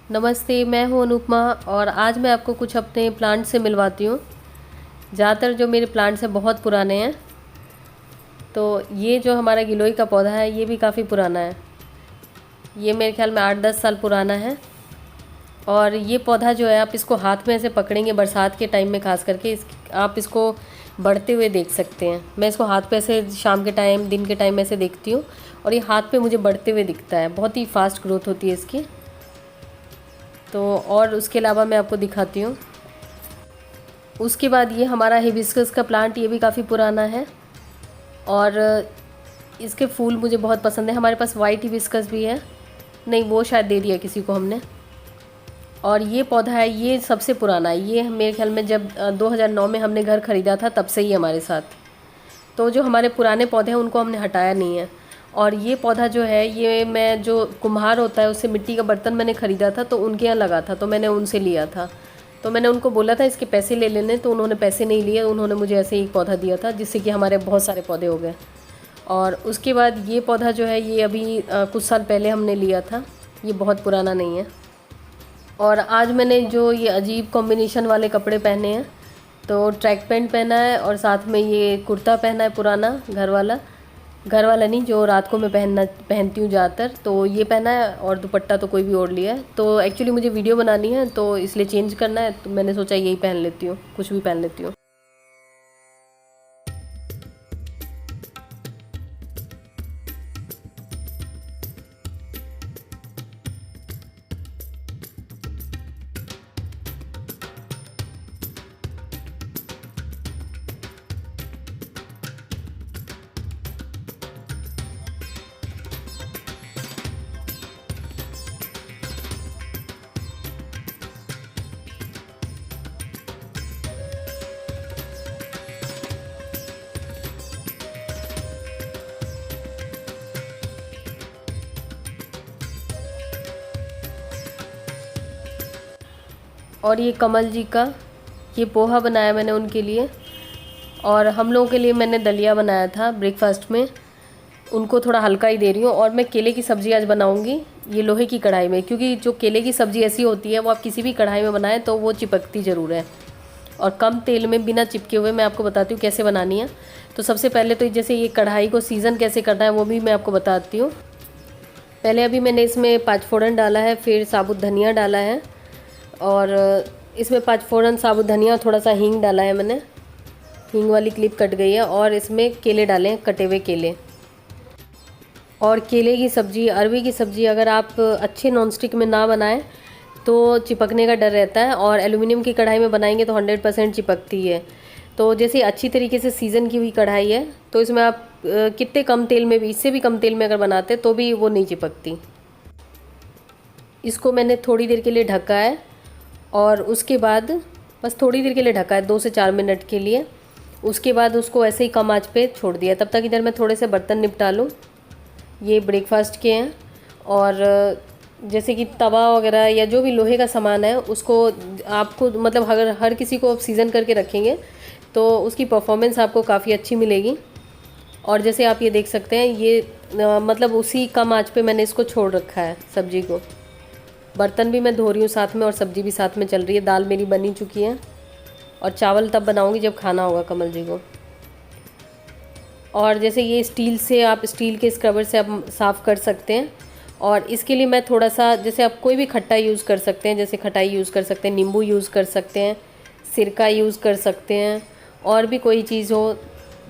नमस्ते, मैं हूँ अनुपमा और आज मैं आपको कुछ अपने प्लांट से मिलवाती हूँ। ज़्यादातर जो मेरे प्लांट्स हैं बहुत पुराने हैं। तो ये जो हमारा गिलोय का पौधा है ये भी काफ़ी पुराना है। ये मेरे ख्याल में 8-10 साल पुराना है। और ये पौधा जो है आप इसको हाथ में ऐसे पकड़ेंगे बरसात के टाइम में खास करके आप इसको बढ़ते हुए देख सकते हैं। मैं इसको हाथ पे ऐसे शाम के टाइम दिन के टाइम ऐसे देखती हूँ और ये हाथ पे मुझे बढ़ते हुए दिखता है। बहुत ही फास्ट ग्रोथ होती है इसकी। तो और उसके अलावा मैं आपको दिखाती हूँ। उसके बाद ये हमारा हिबिस्कस का प्लांट, ये भी काफ़ी पुराना है और इसके फूल मुझे बहुत पसंद है। हमारे पास वाइट हिबिस्कस भी है, नहीं वो शायद दे दिया किसी को हमने। और ये पौधा है, ये सबसे पुराना है। ये मेरे ख्याल में जब 2009 में हमने घर ख़रीदा था तब से ही हमारे साथ। तो जो हमारे पुराने पौधे हैं उनको हमने हटाया नहीं है। और ये पौधा जो है ये मैं जो कुम्हार होता है उससे मिट्टी का बर्तन मैंने ख़रीदा था तो उनके यहाँ लगा था, तो मैंने उनसे लिया था। तो मैंने उनको बोला था इसके पैसे ले लेने, तो उन्होंने पैसे नहीं लिए, उन्होंने मुझे ऐसे ही पौधा दिया था जिससे कि हमारे बहुत सारे पौधे हो गए। और उसके बाद ये पौधा जो है ये अभी कुछ साल पहले हमने लिया था, ये बहुत पुराना नहीं है। और आज मैंने जो ये अजीब कॉम्बिनेशन वाले कपड़े पहने हैं, तो ट्रैक पैंट पहना है और साथ में ये कुर्ता पहना है पुराना घर वाला नहीं जो रात को मैं पहनती हूँ ज़्यादातर, तो ये पहना है और दुपट्टा तो कोई भी ओढ़ लिया है। तो एक्चुअली मुझे वीडियो बनानी है तो इसलिए चेंज करना है, तो मैंने सोचा यही पहन लेती हूँ, कुछ भी पहन लेती हूँ। और ये कमल जी का ये पोहा बनाया मैंने उनके लिए, और हम लोगों के लिए मैंने दलिया बनाया था ब्रेकफास्ट में। उनको थोड़ा हल्का ही दे रही हूँ। और मैं केले की सब्ज़ी आज बनाऊँगी ये लोहे की कढ़ाई में, क्योंकि जो केले की सब्ज़ी ऐसी होती है वो आप किसी भी कढ़ाई में बनाएं तो वो चिपकती ज़रूर है। और कम तेल में बिना चिपके हुए मैं आपको बताती हूँ कैसे बनानी है। तो सबसे पहले तो जैसे ये कढ़ाई को सीज़न कैसे करना है वो भी मैं आपको बताती हूँ। पहले अभी मैंने इसमें 5 फोड़न डाला है, फिर साबुत धनिया डाला है, और इसमें 5 फोड़न साबुत धनिया, थोड़ा सा हींग डाला है मैंने, हींग वाली क्लिप कट गई है। और इसमें केले डाले हैं, कटे हुए केले। और केले की सब्ज़ी, अरवी की सब्ज़ी अगर आप अच्छे नॉनस्टिक में ना बनाएं तो चिपकने का डर रहता है, और एल्युमिनियम की कढ़ाई में बनाएंगे तो 100% चिपकती है। तो जैसे अच्छी तरीके से सीज़न की हुई कढ़ाई है तो इसमें आप कितने कम तेल में भी, इससे भी कम तेल में अगर बनाते तो भी वो नहीं चिपकती। इसको मैंने थोड़ी देर के लिए ढका है और उसके बाद बस थोड़ी देर के लिए ढका है, 2 से 4 मिनट के लिए। उसके बाद उसको ऐसे ही कम आंच पे छोड़ दिया। तब तक इधर मैं थोड़े से बर्तन निपटा लूँ। ये ब्रेकफास्ट के हैं, और जैसे कि तवा वगैरह या जो भी लोहे का सामान है उसको आपको मतलब अगर हर किसी को आप सीज़न करके रखेंगे तो उसकी परफॉर्मेंस आपको काफ़ी अच्छी मिलेगी। और जैसे आप ये देख सकते हैं ये मतलब उसी कम आंच पे मैंने इसको छोड़ रखा है सब्जी को। बर्तन भी मैं धो रही हूँ साथ में और सब्जी भी साथ में चल रही है। दाल मेरी बनी चुकी है और चावल तब बनाऊँगी जब खाना होगा कमल जी को। और जैसे ये स्टील से, आप स्टील के स्क्रबर से आप साफ़ कर सकते हैं। और इसके लिए मैं थोड़ा सा, जैसे आप कोई भी खट्टा यूज़ कर सकते हैं, जैसे खटाई यूज़ कर सकते हैं, नींबू यूज़ कर सकते हैं, सिरका यूज़ कर सकते हैं, और भी कोई चीज़ हो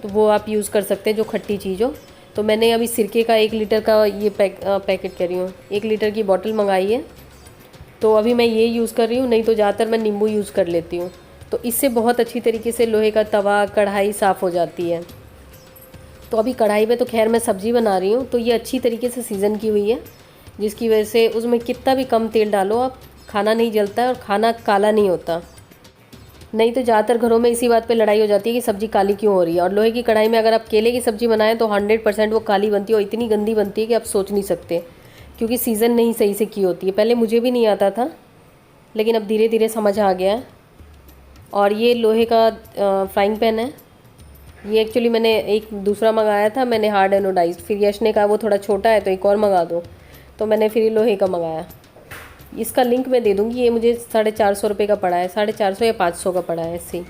तो वो आप यूज़ कर सकते हैं जो खट्टी चीज़ हो। तो मैंने अभी सिरके का 1 लीटर का ये पैकेट कह रही हूँ, 1 लीटर की बॉटल मंगाई है, तो अभी मैं ये यूज़ कर रही हूँ। नहीं तो ज़्यादातर मैं नींबू यूज़ कर लेती हूँ। तो इससे बहुत अच्छी तरीके से लोहे का तवा, कढ़ाई साफ़ हो जाती है। तो अभी कढ़ाई में तो खैर मैं सब्ज़ी बना रही हूँ, तो ये अच्छी तरीके से सीज़न की हुई है, जिसकी वजह से उसमें कितना भी कम तेल डालो आप, खाना नहीं जलता है और खाना काला नहीं होता। नहीं तो ज़्यादातर घरों में इसी बात पे लड़ाई हो जाती है कि सब्ज़ी काली क्यों हो रही है। और लोहे की कढ़ाई में अगर आप केले की सब्ज़ी बनाएं तो 100% वो काली बनती है, और इतनी गंदी बनती है कि आप सोच नहीं सकते, क्योंकि सीज़न नहीं सही से की होती है। पहले मुझे भी नहीं आता था, लेकिन अब धीरे धीरे समझ आ गया है। और ये लोहे का फ्राइंग पैन है। ये एक्चुअली मैंने एक दूसरा मंगाया था, मैंने हार्ड एनोडाइज्ड, फिर यश ने कहा वो थोड़ा छोटा है तो एक और मंगा दो, तो मैंने फिर ये लोहे का मंगाया। इसका लिंक मैं दे दूँगी। ये मुझे 450 रुपये का पड़ा है, 450 या 500 का पड़ा है ऐसे ही।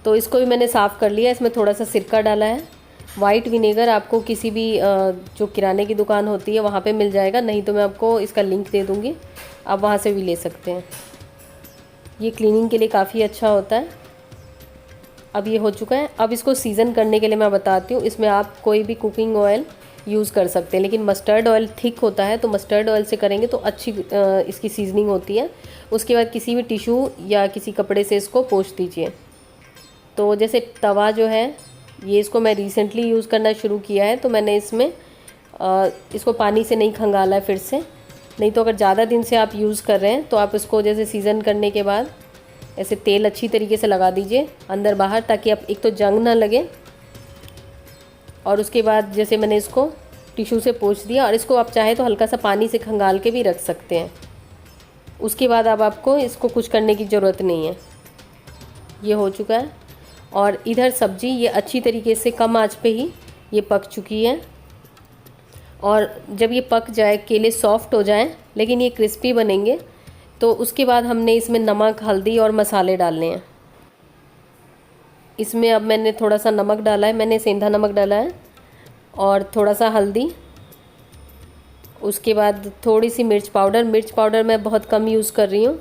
तो इसको भी मैंने साफ़ कर लिया। इसमें थोड़ा सा सिरका डाला है। वाइट विनेगर आपको किसी भी जो किराने की दुकान होती है वहाँ पे मिल जाएगा, नहीं तो मैं आपको इसका लिंक दे दूँगी, आप वहाँ से भी ले सकते हैं। ये क्लीनिंग के लिए काफ़ी अच्छा होता है। अब ये हो चुका है। अब इसको सीज़न करने के लिए मैं बताती हूँ। इसमें आप कोई भी कुकिंग ऑयल यूज़ कर सकते हैं, लेकिन मस्टर्ड ऑयल थिक होता है तो मस्टर्ड ऑयल से करेंगे तो अच्छी इसकी सीजनिंग होती है। उसके बाद किसी भी टिश्यू या किसी कपड़े से इसको पोंछ दीजिए। तो जैसे तवा जो है ये इसको मैं रिसेंटली यूज़ करना शुरू किया है, तो मैंने इसमें इसको पानी से नहीं खंगाला है फिर से। नहीं तो अगर ज़्यादा दिन से आप यूज़ कर रहे हैं तो आप इसको जैसे सीज़न करने के बाद ऐसे तेल अच्छी तरीके से लगा दीजिए अंदर बाहर, ताकि आप एक तो जंग ना लगे, और उसके बाद जैसे मैंने इसको टिश्यू से पोंछ दिया, और इसको आप चाहे तो हल्का सा पानी से खंगाल के भी रख सकते हैं। उसके बाद अब आपको इसको कुछ करने की ज़रूरत नहीं है। ये हो चुका है। और इधर सब्ज़ी ये अच्छी तरीके से कम आंच पे ही ये पक चुकी है। और जब ये पक जाए, केले सॉफ्ट हो जाएं लेकिन ये क्रिस्पी बनेंगे, तो उसके बाद हमने इसमें नमक, हल्दी और मसाले डालने हैं। इसमें अब मैंने थोड़ा सा नमक डाला है, मैंने सेंधा नमक डाला है, और थोड़ा सा हल्दी। उसके बाद थोड़ी सी मिर्च पाउडर। मिर्च पाउडर मैं बहुत कम यूज़ कर रही हूँ,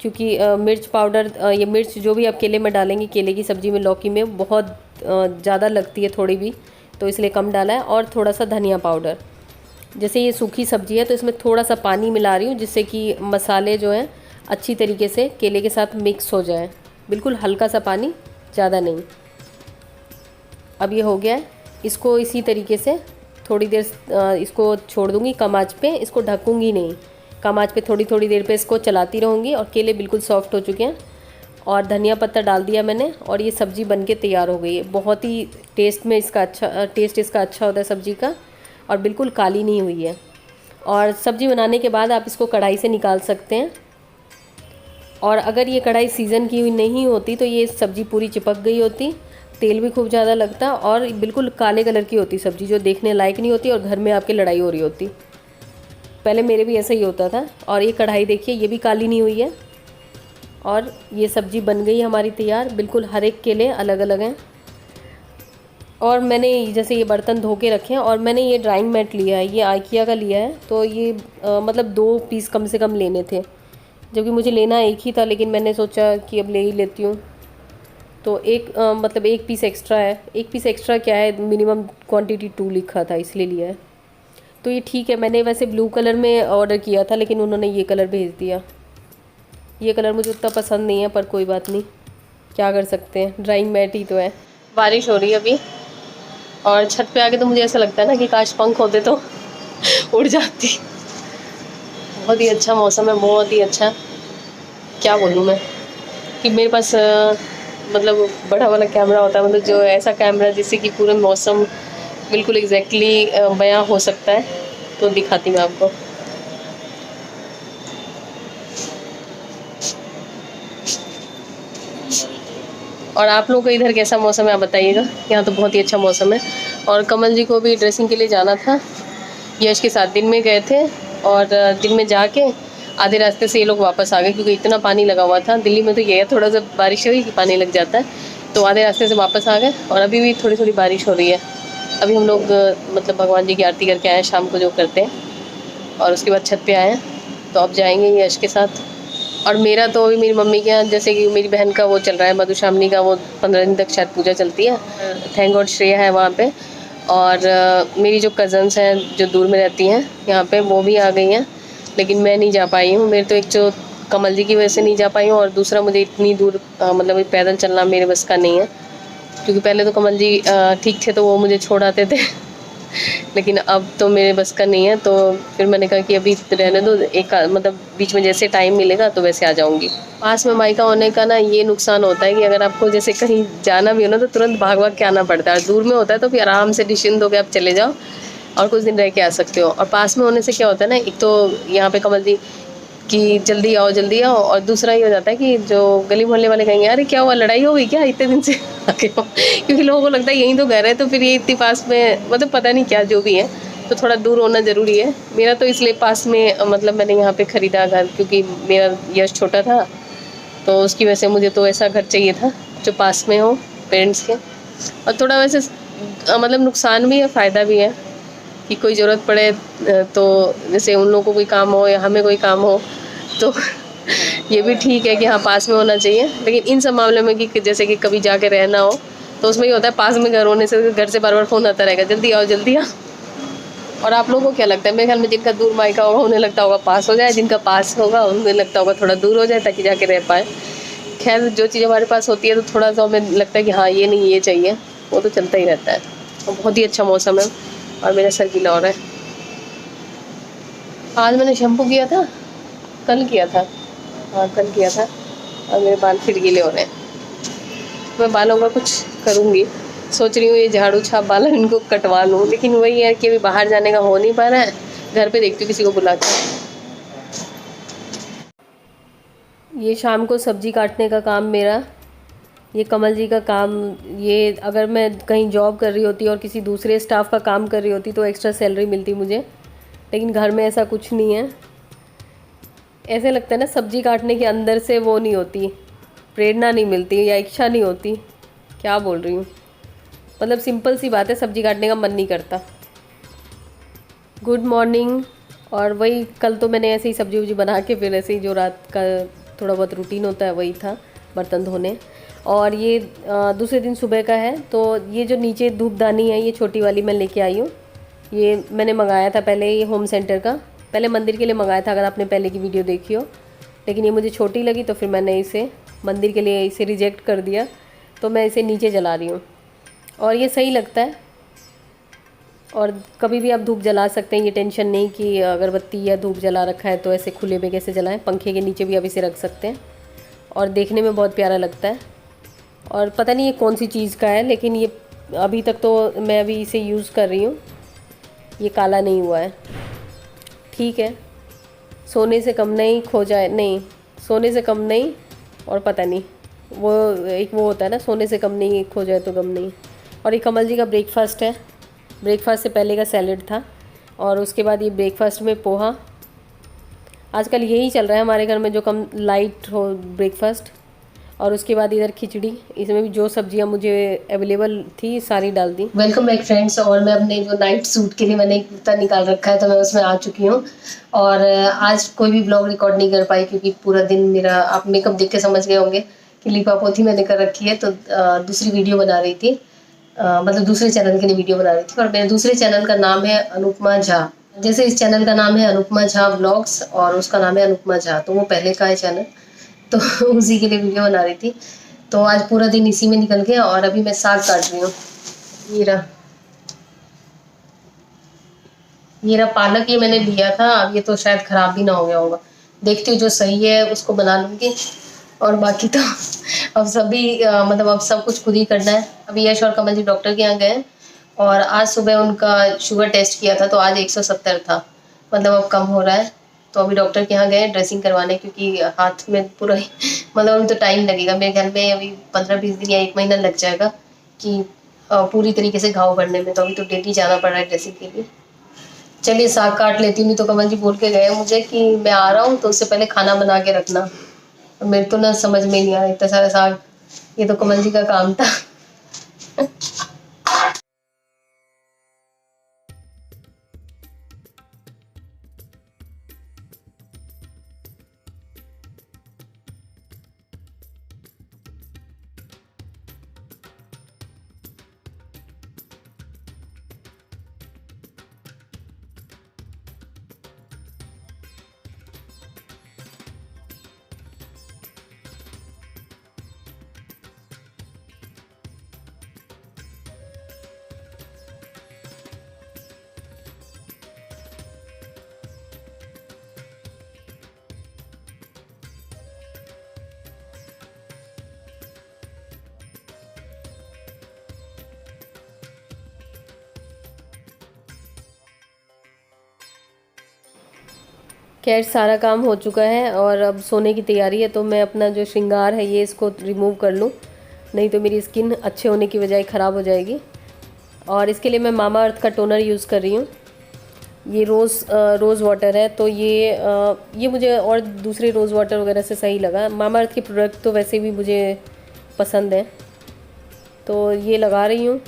क्योंकि मिर्च पाउडर ये मिर्च जो भी आप केले में डालेंगे, केले की सब्ज़ी में, लौकी में, बहुत ज़्यादा लगती है थोड़ी भी, तो इसलिए कम डाला है। और थोड़ा सा धनिया पाउडर। जैसे ये सूखी सब्ज़ी है तो इसमें थोड़ा सा पानी मिला रही हूँ, जिससे कि मसाले जो हैं अच्छी तरीके से केले के साथ मिक्स हो जाए। बिल्कुल हल्का सा पानी, ज़्यादा नहीं। अब ये हो गया है। इसको इसी तरीके से थोड़ी देर इसको छोड़ दूँगी कम आँच पे, इसको ढकूँगी नहीं। कम आँच पे थोड़ी थोड़ी देर पे इसको चलाती रहूँगी। और केले बिल्कुल सॉफ्ट हो चुके हैं, और धनिया पत्ता डाल दिया मैंने, और ये सब्ज़ी बनके तैयार हो गई है। बहुत ही टेस्ट इसका अच्छा होता है सब्ज़ी का, और बिल्कुल काली नहीं हुई है। और सब्ज़ी बनाने के बाद आप इसको कढ़ाई से निकाल सकते हैं। और अगर ये कढ़ाई सीज़न की हुई नहीं होती तो ये सब्ज़ी पूरी चिपक गई होती, तेल भी खूब ज़्यादा लगता, और बिल्कुल काले कलर की होती सब्ज़ी, जो देखने लायक नहीं होती, और घर में आपके लड़ाई हो रही होती। पहले मेरे भी ऐसा ही होता था। और ये कढ़ाई देखिए, ये भी काली नहीं हुई है, और ये सब्ज़ी बन गई हमारी तैयार। बिल्कुल हर एक केले अलग अलग हैं। और मैंने जैसे ये बर्तन धो के रखे हैं, और मैंने ये ड्राइंग मैट लिया है, ये आइकिया का लिया है। तो ये मतलब 2 पीस कम से कम लेने थे, जबकि मुझे लेना एक ही था, लेकिन मैंने सोचा कि अब ले ही लेती हूँ। तो मतलब 1 पीस एक्स्ट्रा है। 1 पीस एक्स्ट्रा क्या है, मिनिमम क्वांटिटी 2 लिखा था, इसलिए लिया है। तो ये ठीक है। मैंने वैसे ब्लू कलर में ऑर्डर किया था, लेकिन उन्होंने ये कलर भेज दिया। ये कलर मुझे उतना पसंद नहीं है, पर कोई बात नहीं, क्या कर सकते हैं, ड्राइंग मैट ही तो है। बारिश हो रही है अभी, और छत पे आके तो मुझे ऐसा लगता है ना कि काश पंख होते तो उड़ जाती। बहुत ही अच्छा मौसम है, बहुत ही अच्छा। क्या बोलूँ मैं, कि मेरे पास मतलब बड़ा वाला कैमरा होता है, मतलब जो ऐसा कैमरा जिससे कि पूरे मौसम बिल्कुल एग्जैक्टली बयां हो सकता है, तो दिखाती मैं आपको। और आप लोगों का इधर कैसा मौसम है आप बताइएगा। यहाँ तो बहुत ही अच्छा मौसम है। और कमल जी को भी ड्रेसिंग के लिए जाना था, यश के साथ दिन में गए थे, और दिन में जाके आधे रास्ते से ये लोग वापस आ गए, क्योंकि इतना पानी लगा हुआ था। दिल्ली में तो ये है, थोड़ा सा बारिश हुई कि पानी लग जाता है, तो आधे रास्ते से वापस आ गए। और अभी भी थोड़ी थोड़ी बारिश हो रही है। अभी हम लोग मतलब भगवान जी की आरती करके आए हैं शाम को, जो करते हैं, और उसके बाद छत पे आए हैं। तो अब जाएंगे यश के साथ। और मेरा तो अभी मेरी मम्मी के यहाँ, जैसे कि मेरी बहन का वो चल रहा है, मधुश्रावणी का, वो 15 दिन तक शायद पूजा चलती है। थैंक गॉड श्रेया है वहाँ पे। और मेरी जो कज़न्स हैं जो दूर में रहती हैं यहाँ पे, वो भी आ गई हैं, लेकिन मैं नहीं जा पाई हूँ। मेरे तो एक जो कमल जी की वजह से नहीं जा पाई हूँ, और दूसरा मुझे इतनी दूर मतलब पैदल चलना मेरे बस का नहीं है। क्योंकि पहले तो कमल जी ठीक थे तो वो मुझे छोड़ आते थे लेकिन अब तो मेरे बस का नहीं है। तो फिर मैंने कहा कि अभी रहने दो, एक मतलब बीच में जैसे टाइम मिलेगा तो वैसे आ जाऊंगी। पास में मायका होने का ना ये नुकसान होता है कि अगर आपको जैसे कहीं जाना भी हो ना, तो तुरंत भाग भाग के आना पड़ता है। और दूर में होता है तो फिर आराम से निश्चिंत होकर आप चले जाओ और कुछ दिन रह के आ सकते हो। और पास में होने से क्या होता है ना, एक तो यहाँ पे कमल जी कि जल्दी आओ जल्दी आओ, और दूसरा ये हो जाता है कि जो गली मोहल्ले वाले कहेंगे अरे क्या हुआ, लड़ाई हो गई क्या इतने दिन से आके हो, क्योंकि लोगों को लगता है यहीं तो घर है, तो फिर ये इतनी पास में, मतलब पता नहीं क्या जो भी है, तो थोड़ा दूर होना ज़रूरी है। मेरा तो इसलिए पास में मतलब मैंने यहाँ पे ख़रीदा घर, क्योंकि मेरा यश छोटा था, तो उसकी वजह से मुझे तो ऐसा घर चाहिए था जो पास में हो पेरेंट्स के। और थोड़ा वैसे मतलब नुकसान भी है, फ़ायदा भी है कि कोई ज़रूरत पड़े तो जैसे उन लोगों को कोई काम हो या हमें कोई काम हो तो ये भी ठीक है कि हाँ पास में होना चाहिए। लेकिन इन सब मामले में कि जैसे कि कभी जाके रहना हो तो उसमें ये होता है पास में घर होने से घर से बार बार फ़ोन आता रहेगा, जल्दी आओ जल्दी आओ। और आप लोगों को क्या लगता है? मेरे ख्याल में जिनका दूर मायका होगा उन्हें लगता होगा पास हो जाए, जिनका पास होगा उन्हें लगता होगा थोड़ा दूर हो जाए ताकि जाके रह पाए। खैर जो चीज़ हमारे पास होती है तो थोड़ा सा हमें लगता है कि हाँ ये नहीं ये चाहिए, वो तो चलता ही रहता है। और बहुत ही अच्छा मौसम है और मेरा सर गीला हो रहा है। आज मैंने शैम्पू किया था, कल किया था, हाँ कल किया था, और मेरे बाल फिर गीले हो रहे हैं। मैं बालों का कुछ करूँगी, सोच रही हूँ ये झाड़ू छाप वाला इनको कटवा लूँ, लेकिन वही है कि अभी बाहर जाने का हो नहीं पा रहा है। घर पे देखती हूँ किसी को बुला के। ये शाम को सब्जी काटने का काम मेरा, ये कमल जी का काम। ये अगर मैं कहीं जॉब कर रही होती और किसी दूसरे स्टाफ का काम कर रही होती तो एक्स्ट्रा सैलरी मिलती मुझे, लेकिन घर में ऐसा कुछ नहीं है। ऐसे लगता है ना सब्जी काटने के अंदर से वो नहीं होती, प्रेरणा नहीं मिलती या इच्छा नहीं होती। क्या बोल रही हूँ, मतलब सिंपल सी बात है, सब्जी काटने का मन नहीं करता। Good morning. और वही कल तो मैंने ऐसे ही सब्जी वब्जी बना के फिर ऐसे ही जो रात का थोड़ा बहुत रूटीन होता है वही था, बर्तन धोने। और ये दूसरे दिन सुबह का है। तो ये जो नीचे धूपदानी है ये छोटी वाली मैं लेके आई हूँ। ये मैंने मंगाया था पहले, ये होम सेंटर का, पहले मंदिर के लिए मंगाया था अगर आपने पहले की वीडियो देखी हो, लेकिन ये मुझे छोटी लगी तो फिर मैंने इसे मंदिर के लिए इसे रिजेक्ट कर दिया। तो मैं इसे नीचे जला रही हूँ और ये सही लगता है। और कभी भी आप धूप जला सकते हैं, ये टेंशन नहीं कि अगरबत्ती या धूप जला रखा है तो ऐसे खुले में कैसे जलाएं। पंखे के नीचे भी आप इसे रख सकते हैं और देखने में बहुत प्यारा लगता है। और पता नहीं ये कौन सी चीज़ का है, लेकिन ये अभी तक तो मैं अभी इसे यूज़ कर रही हूँ, ये काला नहीं हुआ है। ठीक है, सोने से कम नहीं, खो जाए नहीं, सोने से कम नहीं, और पता नहीं वो एक वो होता है ना, सोने से कम नहीं खो जाए तो गम नहीं। और ये कमल जी का ब्रेकफास्ट है। ब्रेकफास्ट से पहले का सैलेड था और उसके बाद ये ब्रेकफास्ट में पोहा। आजकल यही चल रहा है हमारे घर में, जो कम लाइट हो ब्रेकफास्ट। और उसके बाद इधर खिचड़ी, इसमें भी जो सब्जियां मुझे अवेलेबल थी सारी डाल दी। Welcome back friends. और मैं अपने जो नाइट सूट के लिए मैंने एक कुर्ता निकाल रखा है तो मैं उसमें आ चुकी हूँ। और आज कोई भी ब्लॉग रिकॉर्ड नहीं कर पाई क्योंकि पूरा दिन मेरा, आप मेकअप देख के समझ गए होंगे कि लिपा पोती मैंने कर रखी है। तो दूसरी वीडियो बना रही थी, मतलब दूसरे चैनल के लिए वीडियो बना रही थी। और मेरे दूसरे चैनल का नाम है अनुपमा झा। जैसे इस चैनल का नाम है अनुपमा झा व्लॉग्स और उसका नाम है अनुपमा झा, तो वो पहले का है चैनल, तो उसी के लिए वीडियो बना रही थी। तो आज पूरा दिन इसी में निकल गया। और अभी मैं साग काट रही हूँ। ये रहा पालक, ये मैंने लिया था, अब ये तो शायद ख़राब भी ना हो गया होगा। देखती हूँ जो सही है उसको बना लूँगी, और बाकी तो अब सभी मतलब अब सब कुछ खुद ही करना है। अभी यश और कमल जी डॉक्टर के यहाँ गए और आज सुबह उनका शुगर टेस्ट किया था तो आज 170 था, मतलब अब कम हो रहा है। तो अभी डॉक्टर के यहाँ गए ड्रेसिंग करवाने, क्योंकि हाथ में पूरा मतलब अभी तो टाइम लगेगा मेरे ख्याल में, अभी 15-20 दिन या 1 महीना लग जाएगा कि पूरी तरीके से घाव भरने में। तो अभी तो डेली जाना पड़ रहा है ड्रेसिंग के लिए। चलिए साग काट लेती हूँ। नहीं तो कमल जी बोल के गए मुझे कि मैं आ रहा हूँ तो उससे पहले खाना बना के रखना। मेरे तो ना समझ में नहीं आ रहा इतना सारा साग, ये तो कमल जी का काम था। खैर सारा काम हो चुका है और अब सोने की तैयारी है। तो मैं अपना जो श्रृंगार है ये इसको रिमूव कर लूँ, नहीं तो मेरी स्किन अच्छे होने की बजाय ख़राब हो जाएगी। और इसके लिए मैं मामा अर्थ का टोनर यूज़ कर रही हूँ। ये रोज़ वाटर है, तो ये मुझे और दूसरे रोज़ वाटर वगैरह से सही लगा। मामाअर्थ के प्रोडक्ट तो वैसे भी मुझे पसंद है, तो ये लगा रही हूँ।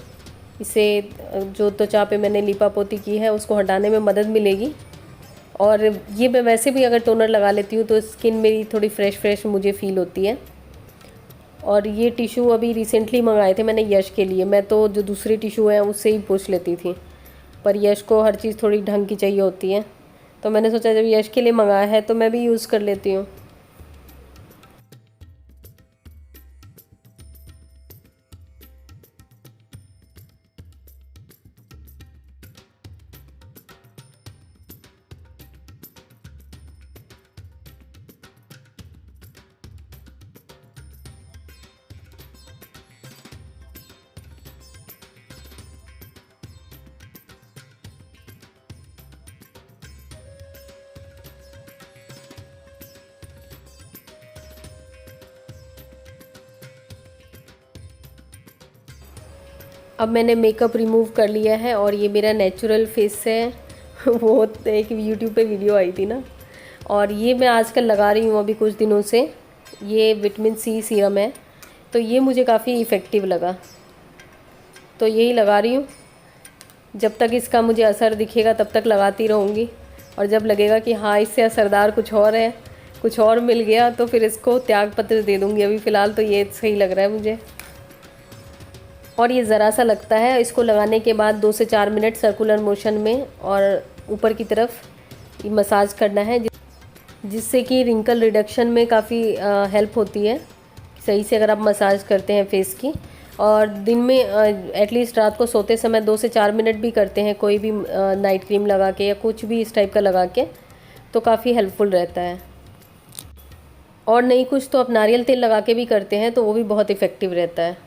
इससे जो त्वचा पे मैंने लीपापोती की है उसको हटाने में मदद मिलेगी। और ये मैं वैसे भी अगर टोनर लगा लेती हूँ तो स्किन मेरी थोड़ी फ्रेश मुझे फ़ील होती है। और ये टिशू अभी रिसेंटली मंगाए थे मैंने यश के लिए। मैं तो जो दूसरे टिशू हैं उससे ही पूछ लेती थी, पर यश को हर चीज़ थोड़ी ढंग की चाहिए होती है, तो मैंने सोचा जब यश के लिए मंगाया है तो मैं भी यूज़ कर लेती हूँ। अब मैंने मेकअप रिमूव कर लिया है और ये मेरा नेचुरल फेस है। वो एक यूट्यूब पे वीडियो आई थी ना, और ये मैं आजकल लगा रही हूँ अभी कुछ दिनों से। ये विटामिन सी सीरम है, तो ये मुझे काफ़ी इफ़ेक्टिव लगा, तो यही लगा रही हूँ। जब तक इसका मुझे असर दिखेगा तब तक लगाती रहूँगी, और जब लगेगा कि हाँ इससे असरदार कुछ और है, कुछ और मिल गया, तो फिर इसको त्याग पत्र दे दूँगी। अभी फ़िलहाल तो ये सही लग रहा है मुझे। और ये ज़रा सा लगता है। इसको लगाने के बाद 2 से 4 मिनट सर्कुलर मोशन में और ऊपर की तरफ मसाज करना है, जिससे कि रिंकल रिडक्शन में काफ़ी हेल्प होती है सही से अगर आप मसाज करते हैं फेस की। और दिन में एटलीस्ट रात को सोते समय 2 से 4 मिनट भी करते हैं कोई भी नाइट क्रीम लगा के या कुछ भी इस टाइप का लगा के, तो काफ़ी हेल्पफुल रहता है। और नहीं कुछ तो आप नारियल तेल लगा के भी करते हैं, तो वो भी बहुत इफ़ेक्टिव रहता है।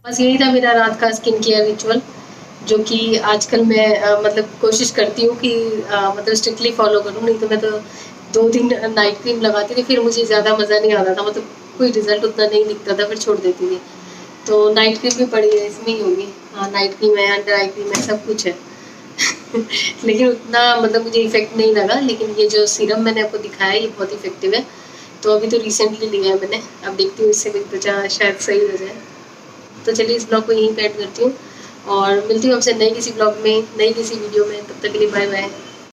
बस यही था मेरा रात का स्किन केयर रिचुअल, जो कि आजकल मैं मतलब कोशिश करती हूँ कि मतलब स्ट्रिक्टली फॉलो करूँ। नहीं तो मैं तो 2 दिन नाइट क्रीम लगाती थी, फिर मुझे ज़्यादा मज़ा नहीं आता था, मतलब कोई रिजल्ट उतना नहीं दिखता था, फिर छोड़ देती थी। तो नाइट क्रीम भी पड़ी है, इसमें ही होगी। हाँ, नाइट क्रीम है, अंडर आई क्रीम है, सब कुछ है। लेकिन उतना मतलब मुझे इफेक्ट नहीं लगा। लेकिन ये जो सीरम मैंने आपको दिखाया ये बहुत इफेक्टिव है, तो अभी तो रिसेंटली लिया है मैंने। अब देखती हूँ इससे मेरी त्वचा शायद सही हो जाए। तो चलिए इस ब्लॉग को यहीं पे एंड करती हूँ, और मिलती हूँ आपसे नए किसी ब्लॉग में, नई किसी वीडियो में। तब तक के लिए बाय बाय।